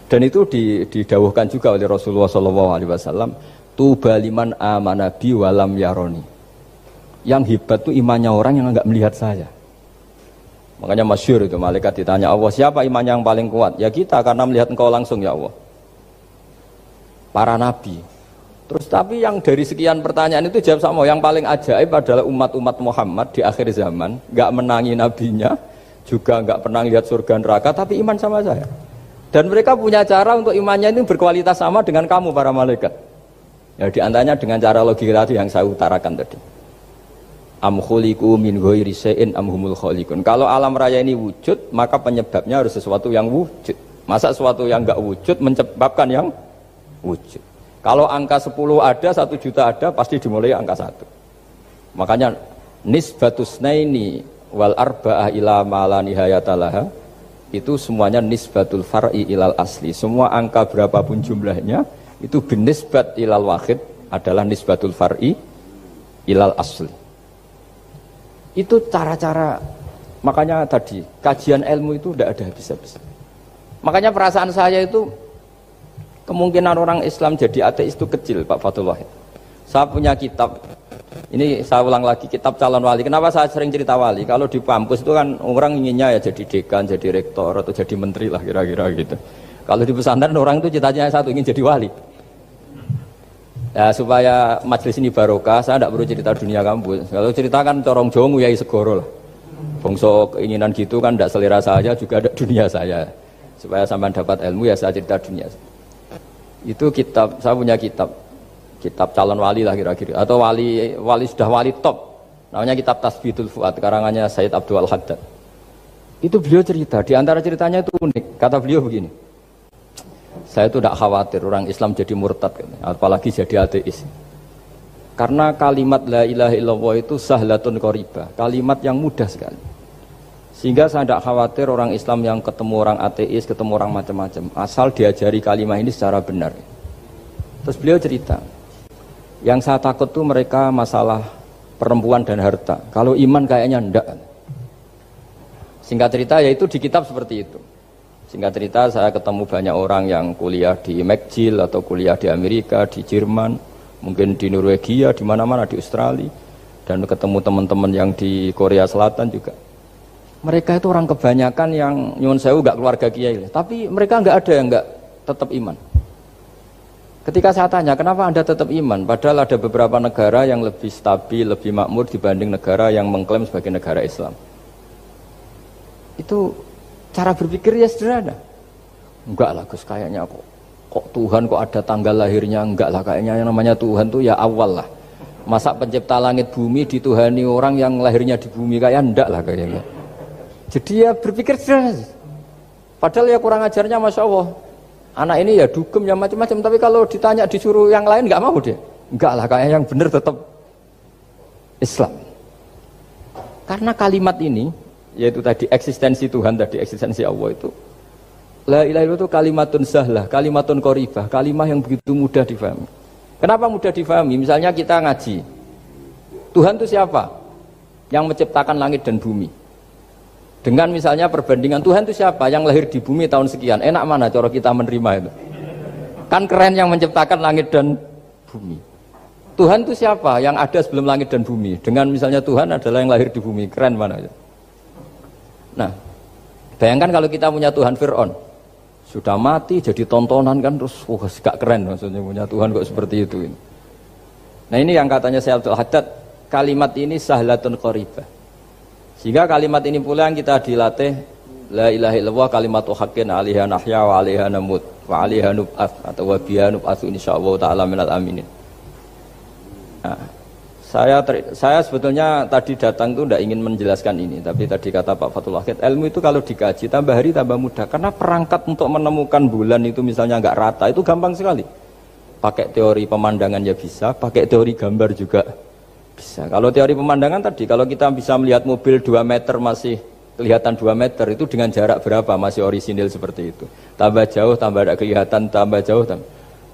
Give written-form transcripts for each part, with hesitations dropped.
Dan itu didawuhkan juga oleh Rasulullah SAW. Tuba liman amana bi walam yaroni. Yang hebat itu imannya orang yang enggak melihat saya. Makanya masyhur itu, malaikat ditanya Allah, siapa imannya yang paling kuat? Ya kita, karena melihat engkau langsung ya Allah. Para nabi. Terus tapi yang dari sekian pertanyaan itu jawab sama, yang paling ajaib adalah umat-umat Muhammad di akhir zaman, enggak menangi nabinya, juga enggak pernah lihat surga neraka, tapi iman sama saya. Dan mereka punya cara untuk imannya itu berkualitas sama dengan kamu para malaikat. Ya diantaranya dengan cara logika tadi yang saya utarakan tadi. Am khuliqu min ghairi syai'in am humul khaliqun. Kalau alam raya ini wujud, maka penyebabnya harus sesuatu yang wujud. Masa sesuatu yang enggak wujud menyebabkan yang wujud. Kalau angka 10 ada, 1 juta ada, pasti dimulai angka 1. Makanya nisbatus naini wal arba'ah ila ma la nihayatalaha, itu semuanya nisbatul far'i ilal asli. Semua angka berapapun jumlahnya itu binisbat ilal wahid adalah nisbatul far'i ilal asli. Itu cara-cara, makanya tadi kajian ilmu itu tidak ada habis-habis. Makanya perasaan saya itu kemungkinan orang Islam jadi ateis itu kecil, Pak Fathul Wahid. Saya punya kitab, ini saya ulang lagi, kitab calon wali. Kenapa saya sering cerita wali? Kalau di kampus itu kan orang inginnya ya jadi dekan, jadi rektor, atau jadi menteri lah kira-kira gitu. Kalau di pesantren orang itu cita-citanya satu, ingin jadi wali. Ya supaya majelis ini barokah, saya tidak perlu cerita dunia kampus. Kalau ceritakan corong jongu ya segoro lah. Bongso keinginan gitu kan tidak selera saya, juga ada dunia saya. Supaya sampai dapat ilmu ya saya cerita dunia. Itu kitab, saya punya kitab calon wali lah kira-kira, atau wali sudah wali top, namanya kitab Tasbihul Fuad, karangannya Sayyid Abdul Haddad. Itu beliau cerita, di antara ceritanya itu unik. Kata beliau begini, saya itu tidak khawatir orang Islam jadi murtad, apalagi jadi ateis, karena kalimat la ilaha illallah itu sahlatun qaribah, kalimat yang mudah sekali, sehingga saya tidak khawatir orang Islam yang ketemu orang ateis, ketemu orang macam-macam, asal diajari kalimat ini secara benar. Terus beliau cerita, yang saya takut tuh mereka masalah perempuan dan harta, kalau iman kayaknya enggak. Singkat cerita yaitu di kitab seperti itu. Singkat cerita saya ketemu banyak orang yang kuliah di McGill atau kuliah di Amerika, di Jerman, mungkin di Norwegia, di mana-mana, di Australia, dan ketemu teman-teman yang di Korea Selatan juga. Mereka itu orang kebanyakan yang nyuwun sewu enggak keluarga kiai, tapi mereka enggak ada yang enggak tetap iman. Ketika saya tanya, kenapa Anda tetap iman? Padahal ada beberapa negara yang lebih stabil, lebih makmur dibanding negara yang mengklaim sebagai negara Islam. Itu cara berpikir ya sederhana. Enggak lah Gus, kayaknya kok Tuhan kok ada tanggal lahirnya? Enggak lah, kayaknya yang namanya Tuhan tuh ya awal lah. Masa pencipta langit bumi dituhani orang yang lahirnya di bumi, kayak enggak lah kayaknya. Jadi ya berpikir sederhana. Padahal ya kurang ajarnya Masya Allah. Anak ini ya dugem ya macam-macam, tapi kalau ditanya disuruh yang lain nggak mau dia. Enggak lah, kayak yang benar tetap Islam. Karena kalimat ini, yaitu tadi eksistensi Tuhan, tadi eksistensi Allah itu, la ilaha illallah itu kalimatun sahlah, kalimatun qoribah, kalimah yang begitu mudah difahami. Kenapa mudah difahami? Misalnya kita ngaji, Tuhan itu siapa? Yang menciptakan langit dan bumi. Dengan misalnya perbandingan Tuhan itu siapa? Yang lahir di bumi tahun sekian. Enak mana cara kita menerima itu? Kan keren yang menciptakan langit dan bumi. Tuhan itu siapa? Yang ada sebelum langit dan bumi. Dengan misalnya Tuhan adalah yang lahir di bumi. Keren mana itu? Nah, bayangkan kalau kita punya Tuhan Fir'aun. Sudah mati jadi tontonan kan, terus gak keren maksudnya punya Tuhan kok seperti itu. Nah ini yang katanya Sayyid Abdul Haddad, kalimat ini sahlatun qaribah. Sehingga kalimat ini pula yang kita dilatih, la ilaha illallah kalimatu haqqin 'alaiha nahya wa 'alaiha namut wa 'alaiha nub'ats atau wa biha nub'atsu insyaallah taala minal aminin. Nah, saya sebetulnya tadi datang itu tidak ingin menjelaskan ini, tapi tadi kata Pak Fathul Wahid, ilmu itu kalau dikaji tambah hari tambah mudah, karena perangkat untuk menemukan bulan itu misalnya nggak rata itu gampang sekali. Pakai teori pemandangan ya bisa, pakai teori gambar juga bisa. Kalau teori pemandangan tadi, kalau kita bisa melihat mobil 2 meter masih kelihatan 2 meter, itu dengan jarak berapa masih orisinil seperti itu. Tambah jauh, tambah tidak kelihatan, tambah jauh.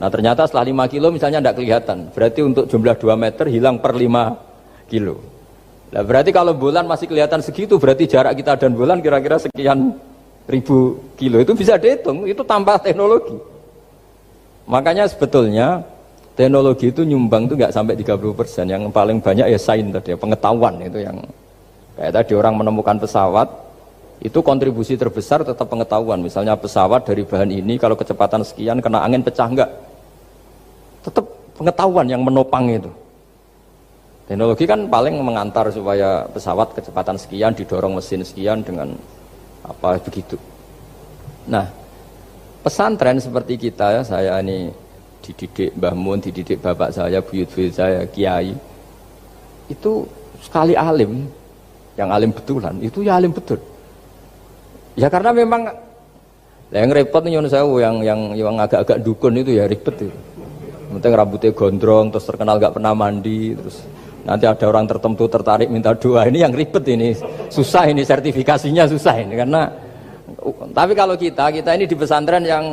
Nah ternyata setelah 5 kilo misalnya tidak kelihatan. Berarti untuk jumlah 2 meter hilang per 5 kilo. Nah berarti kalau bulan masih kelihatan segitu, berarti jarak kita dan bulan kira-kira sekian ribu kilo itu bisa dihitung, itu tanpa teknologi. Makanya sebetulnya teknologi itu nyumbang itu nggak sampai 30%. Yang paling banyak ya sains tadi, pengetahuan itu yang kayak tadi orang menemukan pesawat itu kontribusi terbesar tetap pengetahuan. Misalnya pesawat dari bahan ini kalau kecepatan sekian kena angin pecah enggak, tetap pengetahuan yang menopang itu. Teknologi kan paling mengantar supaya pesawat kecepatan sekian didorong mesin sekian dengan apa begitu. Nah, pesantren seperti kita ya, saya ini dididik Mbah Mun, dididik bapak saya, buyut-buyut saya, kiai. Itu sekali alim, yang alim betulan, itu ya alim betul. Ya karena memang yang repot nih yang agak-agak dukun itu ya ribet itu. Penting rambutnya gondrong, terus terkenal gak pernah mandi, terus nanti ada orang tertentu tertarik minta doa, ini yang ribet ini, susah ini sertifikasinya susah ini karena. Tapi kalau kita ini di pesantren yang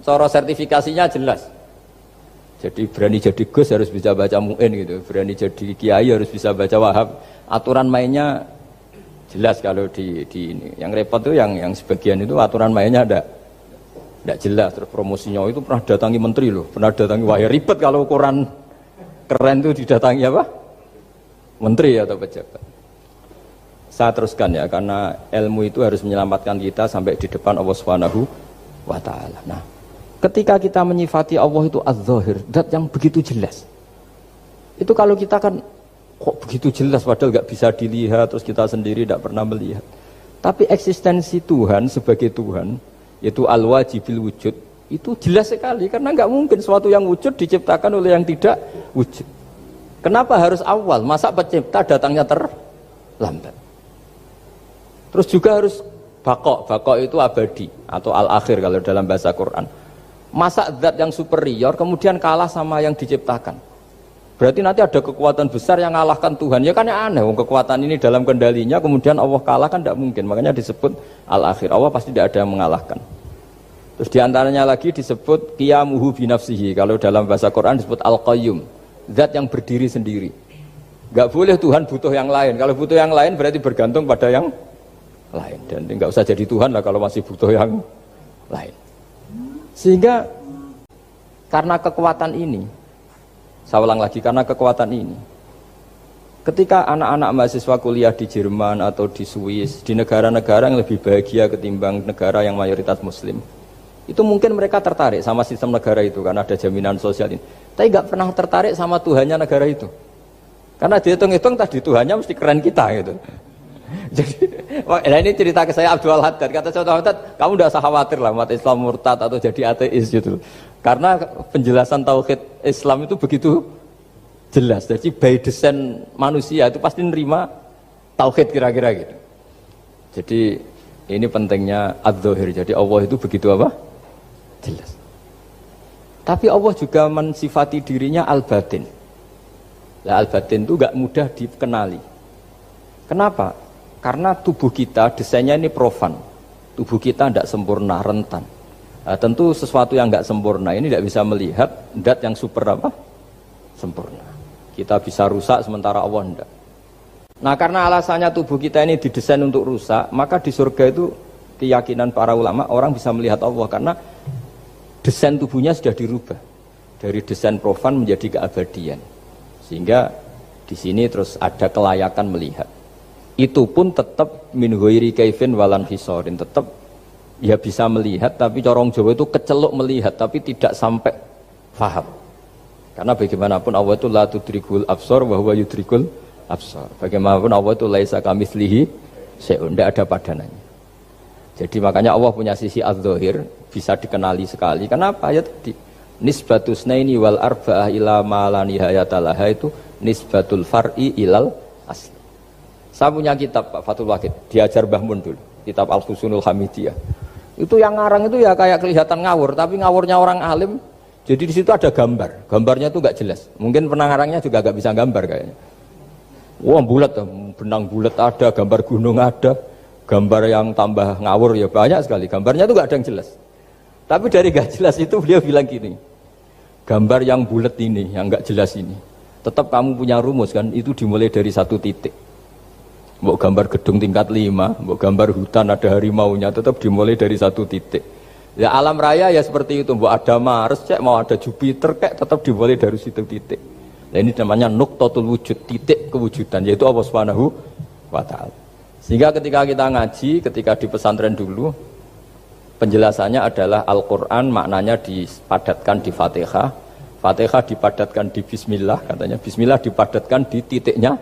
coro sertifikasinya jelas. Jadi berani jadi Gus harus bisa baca Mu'in gitu, berani jadi Kiai harus bisa baca Wahab. Aturan mainnya jelas kalau di ini. Yang repot tuh yang sebagian itu aturan mainnya tidak jelas. Terus promosinya itu pernah datangi menteri loh, pernah datangi wah ya ribet kalau ukuran keren tuh didatangi apa? Menteri atau pejabat. Saya teruskan ya, karena ilmu itu harus menyelamatkan kita sampai di depan Allah Subhanahu wa Ta'ala. Nah, ketika kita menyifati Allah itu az-zahir, zat yang begitu jelas. Itu kalau kita kan kok begitu jelas padahal nggak bisa dilihat, terus kita sendiri tidak pernah melihat. Tapi eksistensi Tuhan sebagai Tuhan, yaitu al-wajibil wujud, itu jelas sekali karena nggak mungkin suatu yang wujud diciptakan oleh yang tidak wujud. Kenapa harus awal? Masa pencipta datangnya terlambat? Terus juga harus bakok itu abadi atau al-akhir kalau dalam bahasa Quran. Masa zat yang superior kemudian kalah sama yang diciptakan? Berarti nanti ada kekuatan besar yang mengalahkan Tuhan. Ya kan ya aneh, kekuatan ini dalam kendalinya kemudian Allah kalah kan tidak mungkin. Makanya disebut al-akhir. Allah pasti tidak ada yang mengalahkan. Terus diantaranya lagi disebut qiyamuhu binafsihi. Kalau dalam bahasa Quran disebut al-qayyum, zat yang berdiri sendiri. Gak boleh Tuhan butuh yang lain. Kalau butuh yang lain berarti bergantung pada yang lain. Dan nggak usah jadi Tuhan lah kalau masih butuh yang lain. Sehingga karena kekuatan ini, saya ulang lagi, karena kekuatan ini, ketika anak-anak mahasiswa kuliah di Jerman atau di Swiss, di negara-negara yang lebih bahagia ketimbang negara yang mayoritas Muslim, itu mungkin mereka tertarik sama sistem negara itu karena ada jaminan sosial ini. Tapi nggak pernah tertarik sama Tuhannya negara itu. Karena dihitung-hitung tadi Tuhannya mesti keren kita gitu. Jadi, nah ini cerita ke saya Abdul Haddad. Kata saya Abdul Haddad, kamu tidak usah khawatir lah umat Islam murtad atau jadi ateis gitu. Karena penjelasan tauhid Islam itu begitu jelas. Jadi by design manusia itu pasti nerima tauhid kira-kira gitu. Jadi ini pentingnya adz-dzahir. Jadi Allah itu begitu apa? Jelas. Tapi Allah juga mensifati dirinya al-batin. Nah, al-batin itu gak mudah dikenali. Kenapa? Karena tubuh kita desainnya ini profan, tubuh kita tidak sempurna, rentan. Nah, tentu sesuatu yang nggak sempurna ini tidak bisa melihat zat yang super apa? Sempurna. Kita bisa rusak sementara Allah tidak. Nah karena alasannya tubuh kita ini didesain untuk rusak, maka di surga itu keyakinan para ulama orang bisa melihat Allah karena desain tubuhnya sudah dirubah dari desain profan menjadi keabadian. Sehingga di sini terus ada kelayakan melihat. Itu pun tetap min ghairi kaifin walan hisorin, tetap ya bisa melihat tapi corong Jawa itu keceluk melihat tapi tidak sampai faham. Karena bagaimanapun Allah itu la tudrikul absar wa huwa yudrikul absar. Bagaimanapun Allah itu laisa kamitslihi syai'un, tidak ada padanannya. Jadi makanya Allah punya sisi adz-dzahir bisa dikenali sekali. Kenapa? Ya tadi nisbatus naini wal arba'ah ila ma la nihayatalaha itu nisbatul far'i ilal asli. Saya punya kitab Pak Fathul Wahid, diajar Mbah Mun dulu, kitab Al-Husunul Hamidiyah. Itu yang ngarang itu ya kayak kelihatan ngawur, tapi ngawurnya orang alim. Jadi di situ ada gambar, gambarnya itu nggak jelas. Mungkin pengarangnya juga nggak bisa gambar kayaknya. Wah bulat, benang bulat ada, gambar gunung ada, gambar yang tambah ngawur ya banyak sekali. Gambarnya itu nggak ada yang jelas. Tapi dari nggak jelas itu beliau bilang gini, gambar yang bulat ini, yang nggak jelas ini, tetap kamu punya rumus kan? Itu dimulai dari satu titik. Mbok gambar gedung tingkat 5, mbok gambar hutan ada harimaunya, tetap dimulai dari satu titik. Ya alam raya ya seperti itu, mbok ada Mars, cek mau ada Jupiter, kayak tetap dimulai dari situ titik. Nah, ini namanya nuqtatul wujud, titik kewujudan, yaitu Allah Subhanahu wa Ta'ala. Sehingga ketika kita ngaji, ketika di pesantren dulu, penjelasannya adalah Al-Quran maknanya dipadatkan di Fatihah, Fatihah dipadatkan di Bismillah, katanya Bismillah dipadatkan di titiknya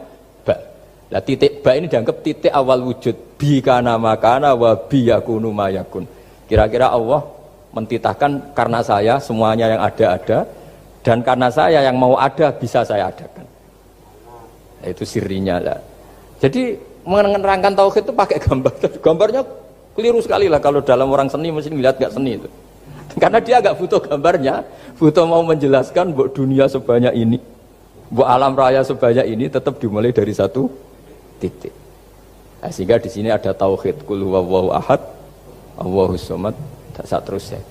ba. Nah titik ba ini dianggap titik awal wujud, bi kana makana wa bi yakunu mayakun. Kira-kira Allah mentitahkan karena saya semuanya yang ada, dan karena saya yang mau ada bisa saya adakan. Nah, itu sirinya lah. Jadi menerangkan tauhid itu pakai gambar. Gambarnya keliru sekali lah kalau dalam orang seni mesti ngeliat gak seni itu. Karena dia gak butuh gambarnya, butuh mau menjelaskan buat dunia sebanyak ini, buat alam raya sebanyak ini tetap dimulai dari satu titik. Nah, sehingga di sini ada tauhid qul huwallahu ahad, Allahus samad, dan seterusnya.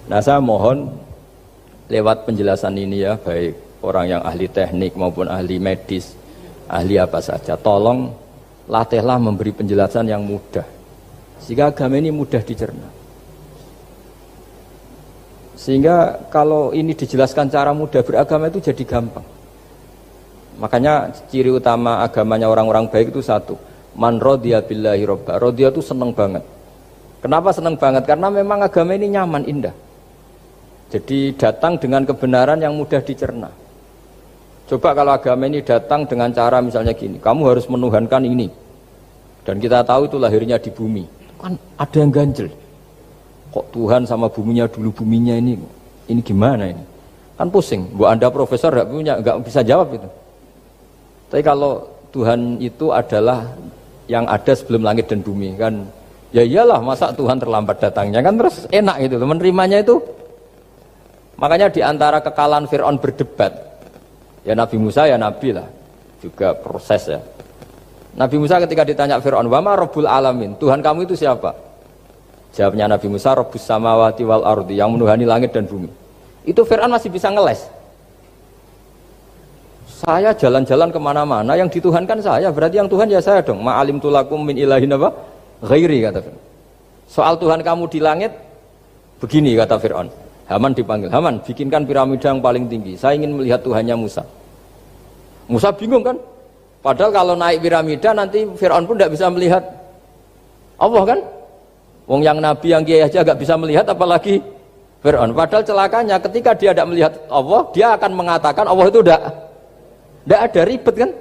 Nah, saya mohon lewat penjelasan ini ya, baik orang yang ahli teknik maupun ahli medis, ahli apa saja, tolong latihlah memberi penjelasan yang mudah sehingga agama ini mudah dicerna. Sehingga kalau ini dijelaskan cara mudah beragama itu jadi gampang. Makanya ciri utama agamanya orang-orang baik itu satu, man radiya billahi robba. Radiya itu seneng banget. Kenapa seneng banget? Karena memang agama ini nyaman, indah. Jadi datang dengan kebenaran yang mudah dicerna. Coba kalau agama ini datang dengan cara misalnya gini, kamu harus menuhankan ini, dan kita tahu itu lahirnya di bumi, kan ada yang ganjel. Kok Tuhan sama buminya dulu, buminya ini gimana ini? Kan pusing. Bu Anda profesor nggak bisa jawab itu. Tapi kalau Tuhan itu adalah yang ada sebelum langit dan bumi, kan ya iyalah, masa Tuhan terlambat datangnya, kan terus enak gitu, menerimanya itu. Makanya diantara kekalahan Fir'aun berdebat, ya Nabi Musa ya Nabi lah, juga proses ya. Nabi Musa ketika ditanya Fir'aun, wa ma rabbul alamin, Tuhan kamu itu siapa? Jawabnya Nabi Musa, rabbus samawati wal ardi, yang menuhani langit dan bumi. Itu Fir'aun masih bisa ngeles. Saya jalan-jalan kemana-mana, yang dituhankan saya, berarti yang Tuhan ya saya dong. Ma'alim tulakum min ilahin apa? Ghairi, kata Fir'aun. Soal Tuhan kamu di langit, begini kata Fir'aun. Haman dipanggil, Haman bikinkan piramida yang paling tinggi, saya ingin melihat Tuhannya Musa. Musa bingung kan, padahal kalau naik piramida nanti Fir'aun pun tidak bisa melihat Allah kan. Wong yang Nabi yang kiai aja gak bisa melihat, apalagi Fir'aun. Padahal celakanya ketika dia tidak melihat Allah, dia akan mengatakan Allah itu tidak ada, ribet kan.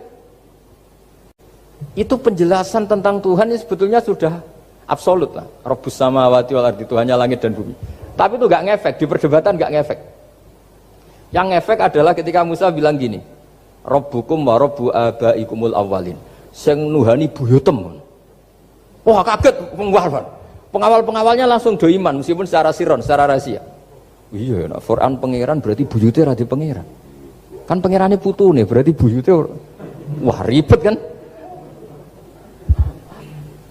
Itu penjelasan tentang Tuhan yang sebetulnya sudah absolut lah. Rabbus samawati wal ardi, Tuhannya langit dan bumi. Tapi itu gak ngefek, di perdebatan gak ngefek. Yang ngefek adalah ketika Musa bilang gini, Rabbukum wa rabbu abaikumul awwalin, sing nuhani buyutem. Wah kaget pengawal-pengawalnya langsung do iman meskipun secara siron, secara rahasia. Iya, nah, Quran pangeran berarti buyutnya rada pangeran. Kan pangerannya putune berarti buyutnya wah ribet kan?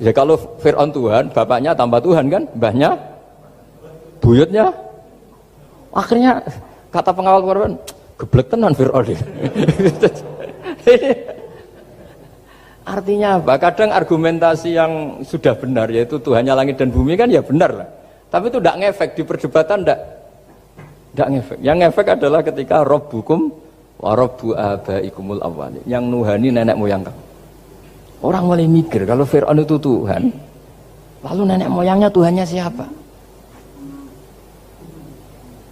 Ya kalau Fir'aun Tuhan, bapaknya tambah Tuhan kan, mbahnya buyutnya. Akhirnya kata pengawal Quran, geblek tenan Fir'aun. Artinya apa? Kadang argumentasi yang sudah benar, yaitu Tuhannya langit dan bumi kan ya benar lah. Tapi itu tidak ngefek, di perdebatan tidak ngefek. Yang ngefek adalah ketika Rabbukum wa rabbu abaikumul awwalin, yang nuhani nenek moyang kamu. Orang mulai mikir kalau Fir'aun itu Tuhan, lalu nenek moyangnya Tuhannya siapa?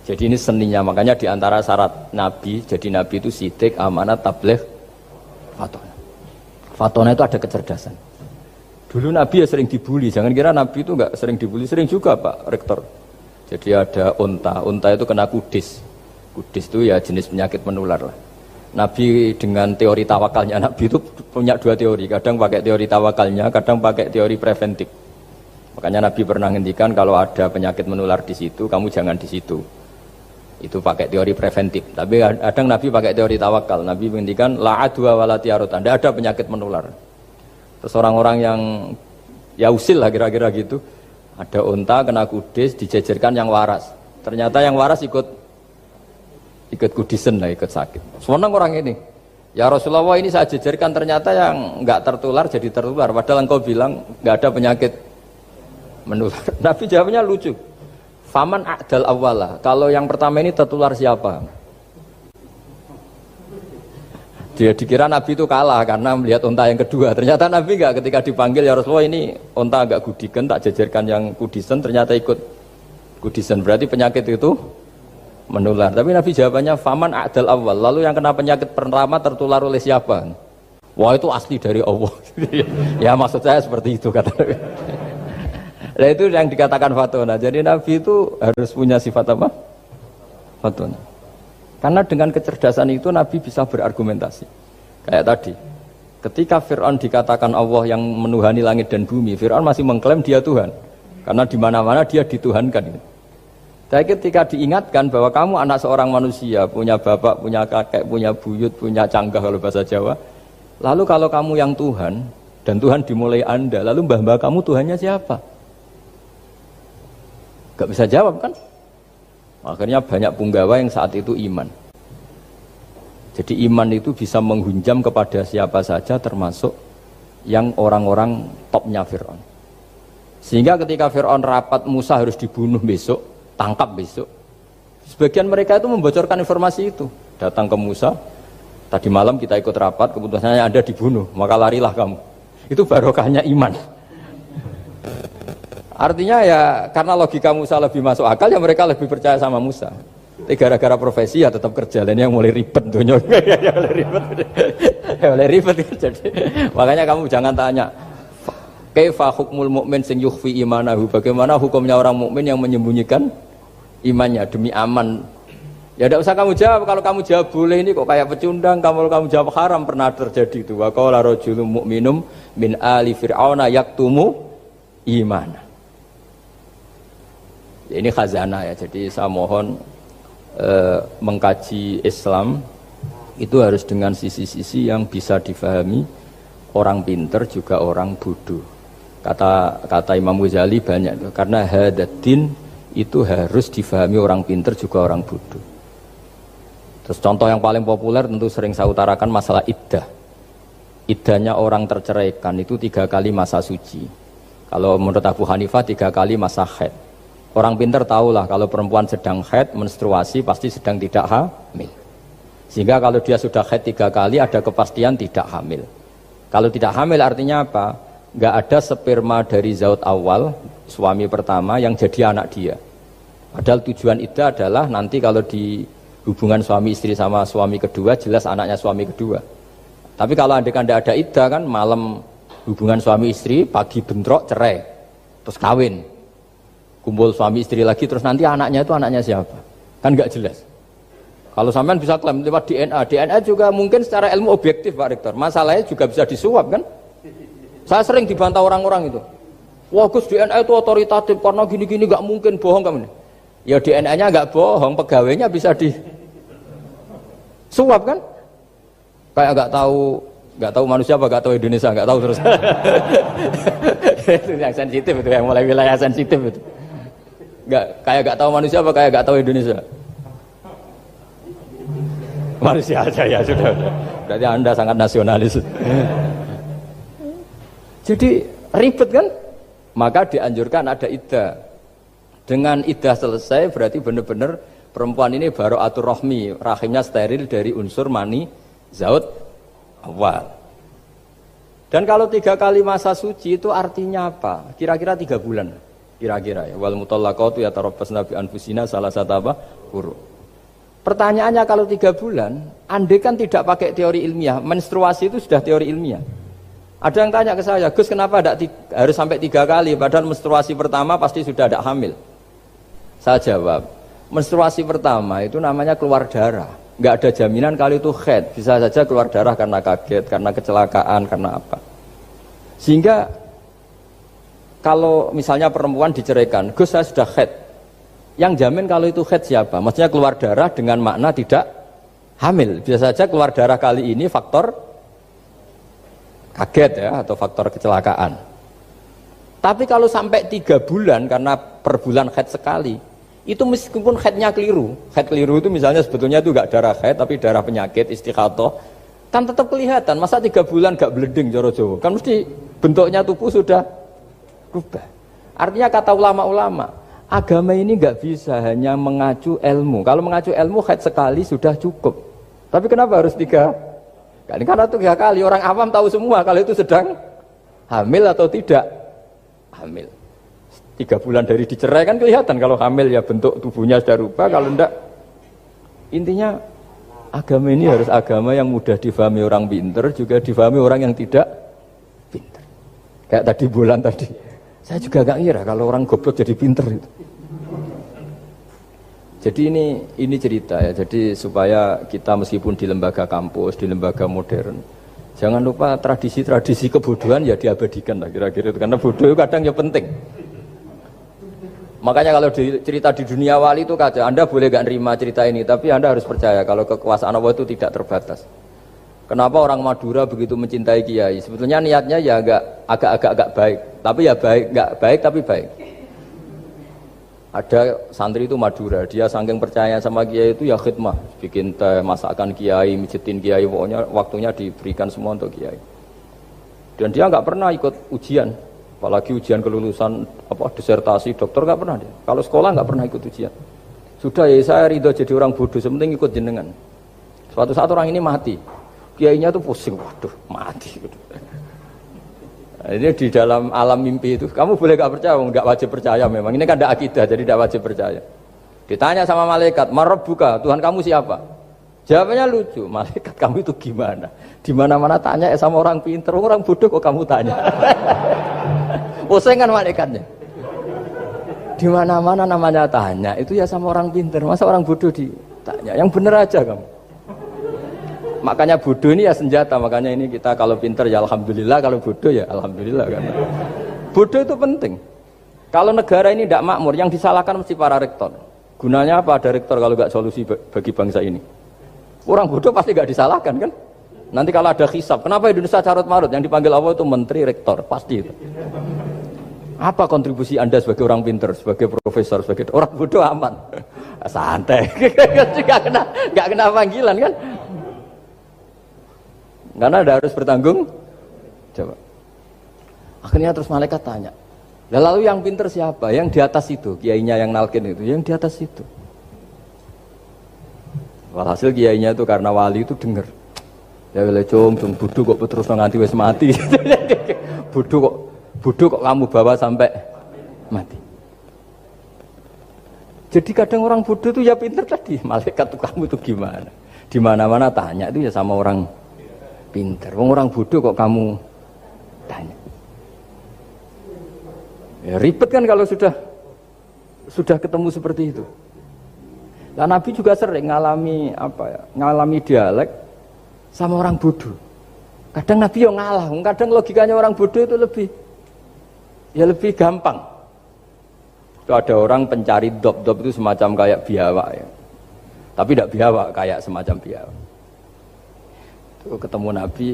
Jadi ini seninya, makanya diantara syarat Nabi, jadi Nabi itu sidik, amanat, tabligh, fatona. Fatona itu ada kecerdasan. Dulu Nabi ya sering dibully, jangan kira Nabi itu enggak sering dibully, sering juga Pak Rektor. Jadi ada unta itu kena kudis. Kudis itu ya jenis penyakit menular lah. Nabi dengan teori tawakalnya, Nabi itu punya dua teori, kadang pakai teori tawakalnya, kadang pakai teori preventif. Makanya Nabi pernah ngendikan kalau ada penyakit menular di situ, kamu jangan di situ. Itu pakai teori preventif. Tapi kadang Nabi pakai teori tawakal. Nabi menghentikan la adwa wala tiarutan, tidak ada penyakit menular. Terus orang-orang yang ya usil lah kira-kira gitu, ada unta kena kudis, dijejerkan yang waras. Ternyata yang waras ikut kudisen lah, ikut sakit. Senang orang ini. Ya Rasulullah, ini saya jejerkan ternyata yang nggak tertular jadi tertular. Padahal engkau bilang nggak ada penyakit menular. Nabi jawabnya lucu. Faman a'dal awwala. Kalau yang pertama ini tertular siapa? Dia dikira Nabi itu kalah karena melihat unta yang kedua. Ternyata Nabi enggak, ketika dipanggil ya Rasulullah ini unta agak gudikan, tak jajarkan yang kudisen, ternyata ikut kudisen. Berarti penyakit itu menular. Tapi Nabi jawabannya faman a'dal awal. Lalu yang kena penyakit pertama tertular oleh siapa? Wah itu asli dari Allah. Ya maksud saya seperti itu kata Nabi. Nah itu yang dikatakan fatona. Jadi Nabi itu harus punya sifat apa? Fatona. Karena dengan kecerdasan itu Nabi bisa berargumentasi. Kayak tadi, ketika Fir'aun dikatakan Allah yang menuhani langit dan bumi, Fir'aun masih mengklaim dia Tuhan. Karena di mana-mana dia dituhankan. Tapi ketika diingatkan bahwa kamu anak seorang manusia, punya bapak, punya kakek, punya buyut, punya canggah kalau bahasa Jawa. Lalu kalau kamu yang Tuhan, dan Tuhan dimulai Anda, lalu mbah-mbah kamu Tuhannya siapa? Gak bisa jawab kan? Akhirnya banyak punggawa yang saat itu iman. Jadi iman itu bisa menghunjam kepada siapa saja termasuk yang orang-orang topnya Fir'aun. Sehingga ketika Fir'aun rapat Musa harus dibunuh besok, tangkap besok. Sebagian mereka itu membocorkan informasi itu. Datang ke Musa, tadi malam kita ikut rapat, keputusannya Anda dibunuh, maka larilah kamu. Itu barokahnya iman. Artinya ya karena logika Musa lebih masuk akal ya mereka lebih percaya sama Musa. Tapi gara-gara profesi ya tetap kerja. Dan yang mulai ribet dunia ya mulai ribet jadi makanya kamu jangan tanya kaifa hukmul mukmin sing yukhfi imanahu, bagaimana hukumnya orang mukmin yang menyembunyikan imannya demi aman. Ya tidak usah kamu jawab. Kalau kamu jawab boleh ini kok kayak pecundang. Kalau kamu jawab haram, pernah terjadi itu. Wa qala rajulun mu'minum min ali fir'auna yaktumu imana. Ini khazanah ya, jadi saya mohon mengkaji Islam itu harus dengan sisi-sisi yang bisa difahami orang pinter juga orang bodoh. Kata Imam Ghazali banyak, karena hadatin itu harus difahami orang pinter juga orang bodoh. Terus contoh yang paling populer tentu sering saya utarakan masalah iddah. Iddahnya orang terceraikan itu 3 kali masa suci. Kalau menurut Abu Hanifah 3 kali masa haid. Orang pinter tahulah kalau perempuan sedang haid, menstruasi pasti sedang tidak hamil. Sehingga kalau dia sudah haid 3 kali ada kepastian tidak hamil. Kalau tidak hamil artinya apa? Nggak ada sperma dari zaut awal, suami pertama yang jadi anak dia. Padahal tujuan iddah adalah nanti kalau di hubungan suami istri sama suami kedua, jelas anaknya suami kedua. Tapi kalau andai kan tidak ada iddah kan, malam hubungan suami istri, pagi bentrok cerai, terus kawin. Kumpul suami istri lagi, terus nanti anaknya itu anaknya siapa? Kan nggak jelas. Kalau sampean bisa klaim lewat DNA juga mungkin secara ilmu objektif Pak Rektor. Masalahnya juga bisa disuap kan? Saya sering dibantah orang-orang itu. Wah Gus, DNA itu otoritatif karena gini-gini nggak mungkin, bohong kamu. Ya DNA-nya nggak bohong, pegawainya bisa disuap kan? Kayak nggak tahu manusia apa nggak tahu Indonesia, nggak tahu terus. Itu yang sensitif itu, yang mulai wilayah sensitif itu. Kayak tahu manusia apa kayak tahu Indonesia? Manusia aja ya sudah. Berarti Anda sangat nasionalis. Jadi ribet kan? Maka dianjurkan ada iddah. Dengan iddah selesai berarti benar-benar perempuan ini baru atur rohmi, rahimnya steril dari unsur mani zaut awal. Dan kalau 3 kali masa suci itu artinya apa? Kira-kira 3 bulan. Kira-kira ya. Wal mutallaqatu yatarabbasna bi anfusina salah satu apa? Huruf. Pertanyaannya kalau 3 bulan, andai kan tidak pakai teori ilmiah, menstruasi itu sudah teori ilmiah. Ada yang tanya ke saya, Gus kenapa harus sampai 3 kali, padahal menstruasi pertama pasti sudah ada hamil. Saya jawab, menstruasi pertama itu namanya keluar darah. Nggak ada jaminan kalau itu haid, bisa saja keluar darah karena kaget, karena kecelakaan, karena apa. Sehingga kalau misalnya perempuan diceraikan, Gus saya sudah haid. Yang jamin kalau itu haid siapa? Maksudnya keluar darah dengan makna tidak hamil. Bisa saja keluar darah kali ini faktor kaget ya, atau faktor kecelakaan. Tapi kalau sampai 3 bulan karena per bulan haid sekali, itu meskipun haidnya keliru. Haid keliru itu misalnya sebetulnya itu enggak darah haid tapi darah penyakit istighathah. Kan tetap kelihatan, masa 3 bulan gak blending cara Jawa? Kan mesti bentuknya tubuh sudah berubah. Artinya kata ulama-ulama, agama ini gak bisa hanya mengacu ilmu. Kalau mengacu ilmu haid sekali sudah cukup. Tapi kenapa harus 3 kali? Karena 3 kali orang awam tahu semua kalau itu sedang hamil atau tidak hamil. 3 bulan dari dicerai kan kelihatan kalau hamil ya bentuk tubuhnya sudah rubah, kalau enggak. Intinya agama ini harus agama yang mudah difahami orang pinter, juga difahami orang yang tidak pinter. Kayak tadi bulan tadi, saya juga gak ngira kalau orang goblok jadi pinter itu. Jadi ini cerita ya, jadi supaya kita meskipun di lembaga kampus, di lembaga modern, jangan lupa tradisi-tradisi kebodohan ya diabadikan lah kira-kira itu, karena bodoh itu kadang ya penting. Makanya kalau cerita di dunia wali itu kaca, Anda boleh gak nerima cerita ini, tapi Anda harus percaya kalau kekuasaan Allah itu tidak terbatas. Kenapa orang Madura begitu mencintai kiai? Sebetulnya niatnya ya agak baik, tapi ya gak baik tapi baik. Ada santri itu Madura, dia saking percaya sama kiai itu ya khidmah, bikin teh, masakan kiai, mijitin kiai, pokoknya waktunya diberikan semua untuk kiai. Dan dia nggak pernah ikut ujian. Apalagi ujian kelulusan disertasi dokter nggak pernah dia. Kalau sekolah nggak pernah ikut ujian. Sudah ya saya ridho jadi orang bodoh, sepenting ikut jenengan. Suatu saat orang ini mati, kiainya tuh pusing, waduh mati. Nah, ini di dalam alam mimpi itu, kamu boleh nggak percaya, nggak wajib percaya memang. Ini kan ada akidah, jadi tidak wajib percaya. Ditanya sama malaikat, Marabbuka, Tuhan kamu siapa? Jawabannya lucu, malaikat kamu itu gimana? Di mana-mana tanya sama orang pinter, orang bodoh kok kamu tanya? Pusing kan malaikatnya. Di mana-mana namanya tanya, itu ya sama orang pinter. Masa orang bodoh ditanya? Yang bener aja kamu. Makanya bodoh ini ya senjata. Makanya ini kita kalau pinter ya alhamdulillah, kalau bodoh ya alhamdulillah kan. Bodoh itu penting. Kalau negara ini tidak makmur, yang disalahkan mesti para rektor. Gunanya apa ada rektor kalau nggak solusi bagi bangsa ini? Orang bodoh pasti nggak disalahkan kan? Nanti kalau ada hisab, kenapa Indonesia carut marut? Yang dipanggil Allah itu menteri rektor, pasti itu. Apa kontribusi Anda sebagai orang pinter, sebagai profesor, sebagai orang bodoh aman? Santai, nggak kena panggilan kan? Karena Anda harus bertanggung jawab. Akhirnya terus malaikat tanya, lalu yang pinter siapa? Yang di atas itu, kiainya yang nalkin itu, yang di atas itu. Walhasil kiainya itu karena wali itu dengar. Ya wele cung bodoh kok terus nganti wis mati. bodoh kok kamu bawa sampai mati. Jadi kadang orang bodoh itu ya pinter tadi. Malaikat tuh kamu tuh gimana? Di mana-mana tanya itu ya sama orang pinter. Orang bodoh kok kamu tanya. Ya ribet kan kalau sudah ketemu seperti itu. Dan Nabi juga sering ngalami dialek sama orang bodoh. Kadang Nabi yang ngalah, kadang logikanya orang bodoh itu lebih gampang. Itu ada orang pencari dop itu semacam kayak biawak ya. Tapi tidak biawak, kayak semacam biawak. Itu ketemu Nabi,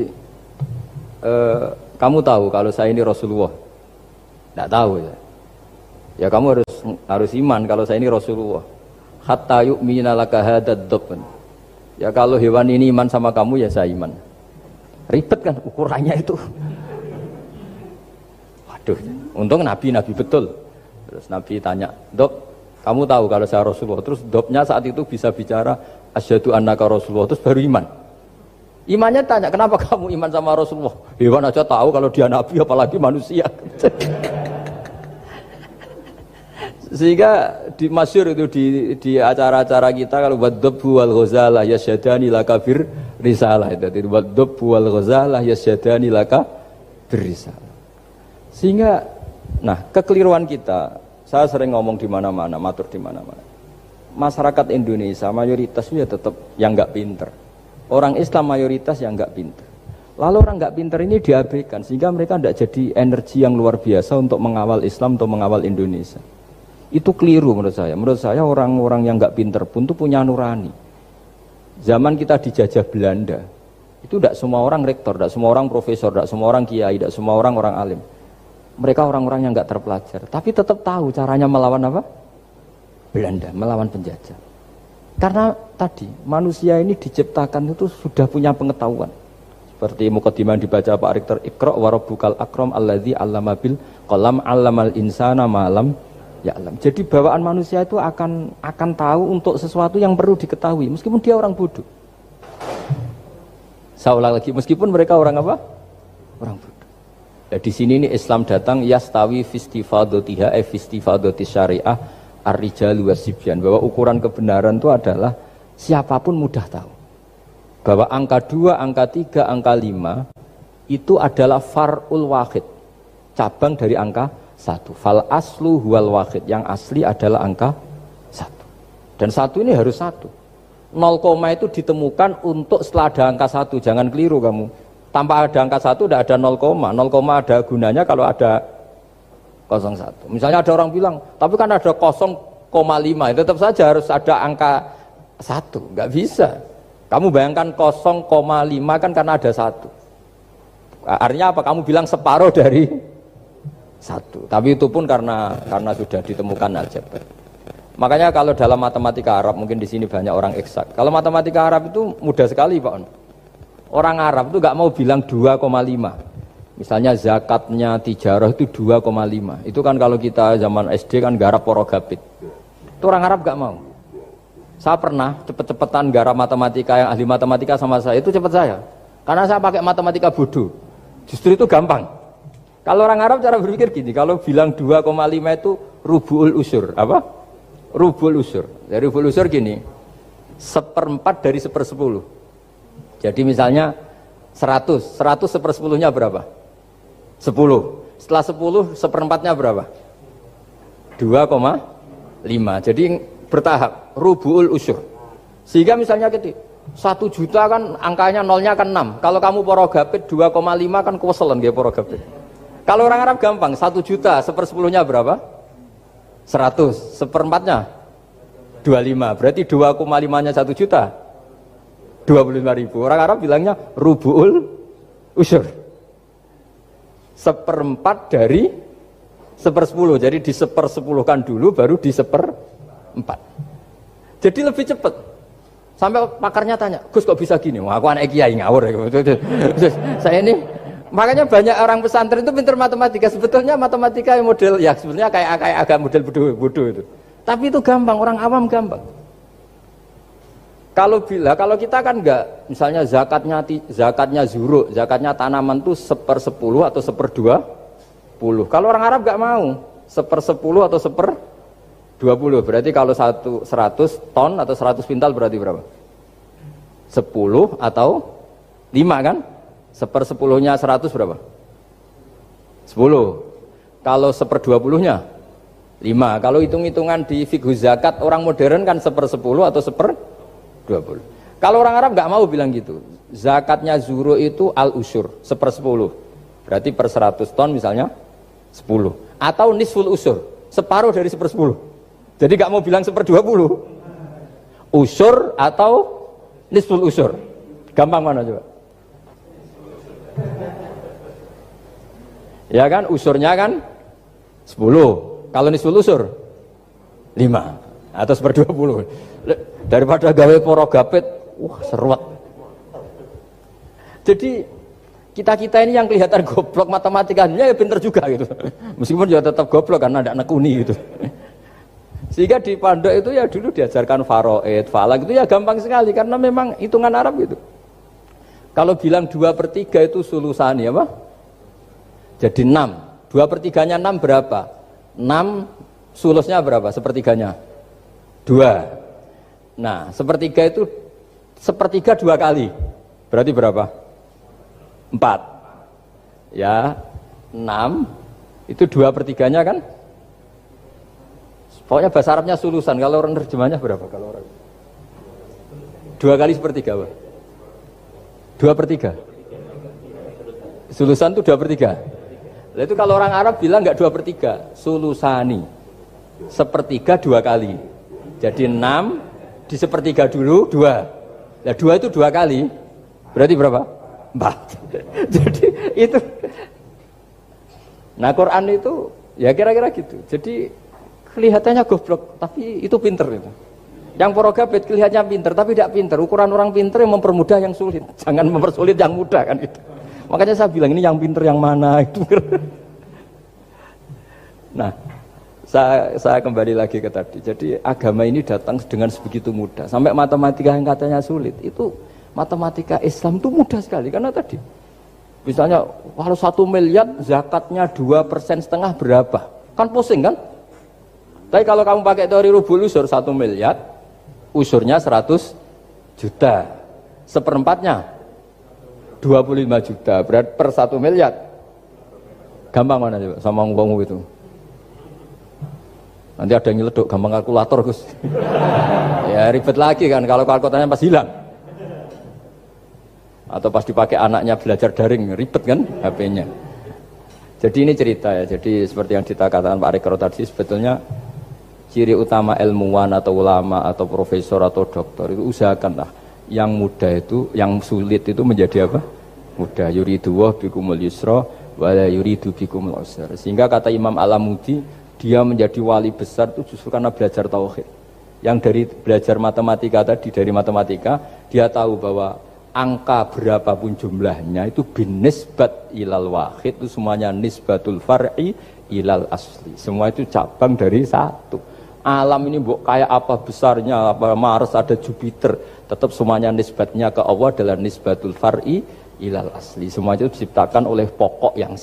kamu tahu kalau saya ini Rasulullah? Tidak tahu ya. Ya kamu harus iman kalau saya ini Rasulullah. Hatta yu'mina laka hadad dhabban. Ya kalau hewan ini iman sama kamu ya saya iman. Ribet kan ukurannya itu. Waduh, untung Nabi betul. Terus Nabi tanya, "Dok, kamu tahu kalau saya Rasulullah?" Terus Dobnya saat itu bisa bicara asyhadu annaka Rasulullah, terus baru iman. Imannya tanya, "Kenapa kamu iman sama Rasulullah?" Hewan aja tahu kalau dia nabi apalagi manusia. Sehingga di masyhur itu di acara-acara kita kalau wadhabbu wal ghazalah yasyadani laka bir risalah itu wadhabbu wal ghazalah yasyadani laka bir risalah. Sehingga kekeliruan kita, saya sering ngomong di mana-mana, matur di mana-mana. Masyarakat Indonesia mayoritasnya tetap yang enggak pinter. Orang Islam mayoritas yang enggak pinter. Lalu orang enggak pinter ini diabaikan sehingga mereka tidak jadi energi yang luar biasa untuk mengawal Islam atau mengawal Indonesia. Itu keliru menurut saya. Menurut saya orang-orang yang nggak pinter pun tuh punya nurani. Zaman kita dijajah Belanda, itu tidak semua orang rektor, tidak semua orang profesor, tidak semua orang kiai, tidak semua orang alim. Mereka orang-orang yang nggak terpelajar, tapi tetap tahu caranya melawan apa? Belanda, melawan penjajah. Karena tadi manusia ini diciptakan itu sudah punya pengetahuan. Seperti mukadimah dibaca Pak Rektor, Iqra wa rabbukal akram alladzi 'allama bil qalam 'allamal insana ma lam ya'lam. Jadi bawaan manusia itu akan tahu untuk sesuatu yang perlu diketahui meskipun dia orang bodoh. Saya ulang lagi, meskipun mereka orang apa? Orang bodoh. Nah, di sini ini Islam datang yastawi fistifadatiha fistifadati syariah ar-rijalu wasibyan, bahwa ukuran kebenaran itu adalah siapapun mudah tahu. Bahwa angka 2, angka 3, angka 5 itu adalah far'ul wahid, cabang dari angka 1. Fal aslu huwal wahid, yang asli adalah angka 1. Dan 1 ini harus 1. 0, itu ditemukan untuk setelah ada angka 1, jangan keliru kamu. Tanpa ada angka 1 tidak ada 0, 0 ada gunanya kalau ada 01. Misalnya ada orang bilang, tapi kan ada 0,5, tetap saja harus ada angka 1, nggak bisa. Kamu bayangkan 0,5 kan karena ada 1. Artinya apa? Kamu bilang separuh dari 1. Tapi itu pun karena sudah ditemukan aljabar. Makanya kalau dalam matematika Arab, mungkin di sini banyak orang eksak. Kalau matematika Arab itu mudah sekali, Pak. Orang Arab itu nggak mau bilang 2,5. Misalnya zakatnya tijarah itu 2,5. Itu kan kalau kita zaman SD kan garap porogapit. Itu orang Arab nggak mau. Saya pernah cepet-cepetan garap matematika, yang ahli matematika sama saya, itu cepet saya. Karena saya pakai matematika bodoh. Justru itu gampang. Kalau orang Arab cara berpikir gini, kalau bilang 2,5 itu rubu'ul usur. Apa? Rubu'ul usur. Dari rubu'ul usur gini, 1/4 dari 1/10. Jadi misalnya 100 1/10-nya berapa? 10. Setelah 10, 1/4-nya berapa? 2,5. Jadi bertahap, rubu'ul usur. Sehingga misalnya gitu, 1 juta kan angkanya nolnya kan 6. Kalau kamu porogapit 2,5 kan kuweselan dia porogapit. Kalau orang Arab gampang, 1 juta 1/10-nya berapa? 100. 1/4-nya 25. Berarti 2,5-nya 1 juta 25.000. Orang Arab bilangnya rubu'ul usur. 1/4 dari 1/10. Jadi di 1/10-kan dulu baru di 1/4. Jadi lebih cepat. Sampai pakarnya tanya, Gus kok bisa gini? Wah, aku anak kiai ngawur. Saya ini, makanya banyak orang pesantren itu pintar matematika. Sebetulnya matematika yang model, ya sebenarnya kayak agak model bodoh itu. Tapi itu gampang, orang awam gampang. Kalau kita kan enggak, misalnya zakatnya zuru, zakatnya tanaman itu 1/10 atau 1/20. Kalau orang Arab enggak mau 1/10 atau 1/20. Berarti kalau 100 ton atau 100 pintal berarti berapa? 10 atau 5 kan? 1/10-nya 100 berapa? 10. Kalau 1/20-nya 5. Kalau hitung-hitungan di fikih zakat orang modern kan 1/10 atau 1/20. Kalau orang Arab nggak mau bilang gitu. Zakatnya zuru itu al-usur 1/10. Berarti per 100 ton misalnya 10. Atau nisful usur, separuh dari 1/10. Jadi nggak mau bilang 1/20. Usur atau nisful usur. Gampang mana coba? Ya kan, usurnya kan 10. Kalau nisful usur 5 atau 1/20. Daripada gawe porogapit, wah seruat. Jadi kita ini yang kelihatan goblok matematikanya ya pinter juga gitu. Meskipun juga tetap goblok karena ada nekuni gitu. Sehingga di pondok itu ya dulu diajarkan faraid, falak itu ya gampang sekali karena memang hitungan Arab gitu. Kalau bilang 2/3 itu sulusani apa? Jadi 6. 2/3-nya 6 berapa? 6 sulusnya berapa? Sepertiganya 2. Nah, sepertiga itu sepertiga 2 kali. Berarti berapa? 4. Ya, 6 itu 2/3-nya kan? Pokoknya bahasa Arabnya sulusan. Kalau orang terjemahnya berapa? Kalau orang 2 kali sepertiga, Pak. 2/3. Sulusan itu 2/3. Nah, itu kalau orang Arab bilang enggak 2/3, sulusani. Sepertiga 2 kali. Jadi 6 di sepertiga dulu 2. Nah 2 itu 2 kali. Berarti berapa? 4. Jadi itu. Nah Quran itu ya kira-kira gitu. Jadi kelihatannya goblok, tapi itu pinter itu. Yang porogabit kelihatannya pinter tapi tidak pinter. Ukuran orang pinter yang mempermudah yang sulit, jangan mempersulit yang mudah kan itu. Makanya saya bilang ini yang pinter yang mana itu. Nah, saya kembali lagi ke tadi. Jadi agama ini datang dengan sebegitu mudah. Sampai matematika yang katanya sulit, itu matematika Islam itu mudah sekali. Karena tadi, misalnya kalau 1 miliar zakatnya 2,5% berapa? Kan pusing kan? Tapi kalau kamu pakai teori rubul usur 1 miliar, usurnya 100 juta. Seperempatnya 25 juta. Berarti per 1 miliar. Gampang mana coba sama ngomong itu? Nanti ada yang nyeleduk, gampang kalkulator Gus. Ya ribet lagi kan kalau kalkulatornya pas hilang. Atau pas dipakai anaknya belajar daring, ribet kan HP-nya. Jadi ini cerita ya, jadi seperti yang dikatakan Pak Rekro tadi, sebetulnya ciri utama ilmuwan atau ulama atau profesor atau doktor itu usahakanlah yang mudah itu, yang sulit itu menjadi apa? Mudah. Yuridu wa bikumul yusra wa la yuridu bikumul usra. Sehingga kata Imam Alamudi, dia menjadi wali besar itu justru karena belajar tauhid. Yang dari belajar matematika tadi, dari matematika dia tahu bahwa angka berapapun jumlahnya itu binisbat ilal wahid, itu semuanya nisbatul far'i ilal asli. Semua itu cabang dari satu. Alam ini kayak apa besarnya, apa Mars, ada Jupiter, tetap semuanya nisbatnya ke Allah adalah nisbatul far'i ilal asli. Semua itu diciptakan oleh pokok yang